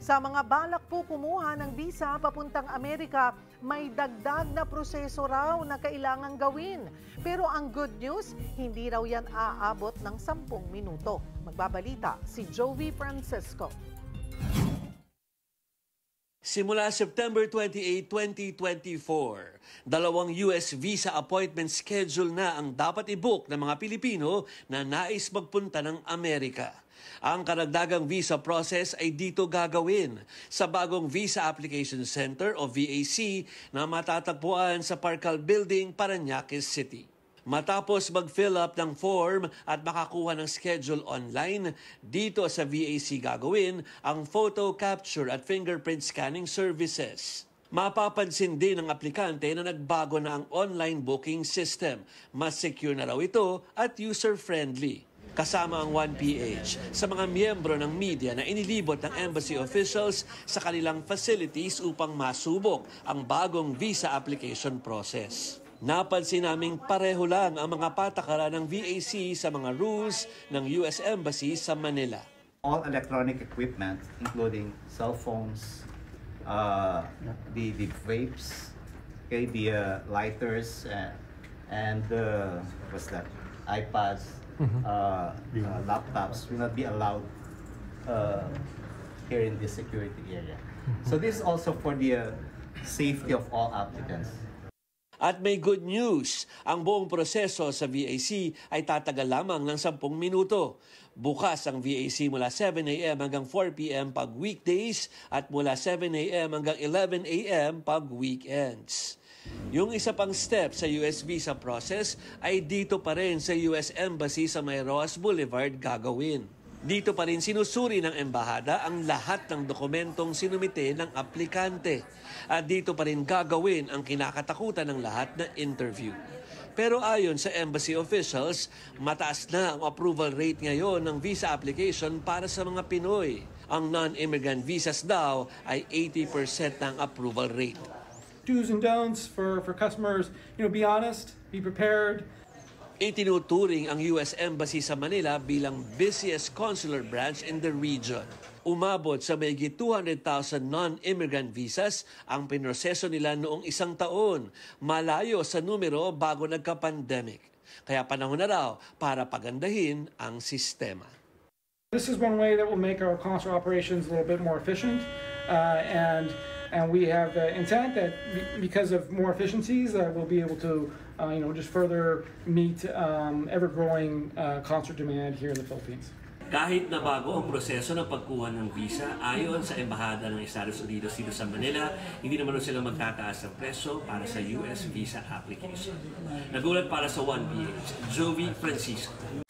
Sa mga balak po kumuha ng visa papuntang Amerika, may dagdag na proseso raw na kailangang gawin. Pero ang good news, hindi raw yan aabot ng 10 minuto. Magbabalita si Jovi Francisco. Simula September 28, 2024, 2 US visa appointment schedule na ang dapat i-book ng mga Pilipino na nais magpunta ng Amerika. Ang karagdagang visa process ay dito gagawin sa bagong Visa Application Center o VAC na matatagpuan sa Parcal Building, Parañaque City. Matapos mag-fill up ng form at makakuha ng schedule online, dito sa VAC gagawin ang photo capture at fingerprint scanning services. Mapapansin din ng aplikante na nagbago na ang online booking system. Mas secure na raw ito at user-friendly. Kasama ang 1PH sa mga miyembro ng media na inilibot ng embassy officials sa kanilang facilities upang masubok ang bagong visa application process. Napansin naming pareho lang ang mga patakaran ng VAC sa mga rules ng US Embassy sa Manila. All electronic equipment, including cell phones, the vapes, okay, the lighters, and what's that? iPads, laptops will not be allowed here in this security area. So this is also for the safety of all applicants. At may good news, ang buong proseso sa VAC ay tatagal lamang ng 10 minuto. Bukas ang VAC mula 7 a.m. hanggang 4 p.m. pag weekdays at mula 7 a.m. hanggang 11 a.m. pag weekends. Yung isa pang step sa US visa process ay dito pa rin sa US Embassy sa may Roas Boulevard gagawin. Dito pa rin sinusuri ng embahada ang lahat ng dokumentong sinumite ng aplikante. At dito pa rin gagawin ang kinakatakutan ng lahat na interview. Pero ayon sa embassy officials, mataas na ang approval rate ngayon ng visa application para sa mga Pinoy. Ang non-immigrant visas daw ay 80% ng approval rate. Do's and don'ts for customers, be honest, be prepared. Itinuturing ang US Embassy sa Manila bilang busiest consular branch in the region. Umabot sa mahigit 200,000 non-immigrant visas ang pinroseso nila noong 1 taon, malayo sa numero bago nagka-pandemic. Kaya panahon na raw para pagandahin ang sistema. This is one way that will make our consular operations a little bit more efficient, and we have the intent that because of more efficiencies, we'll be able to, just further meet ever-growing consular demand here in the Philippines. Kahit na bago ang proseso ng pagkuha ng visa, ayon sa Embahada ng Estados Unidos dito sa Manila, hindi naman sila magtataas ng presyo para sa US visa application. Nagulat para sa 1PH, Jovi Francisco.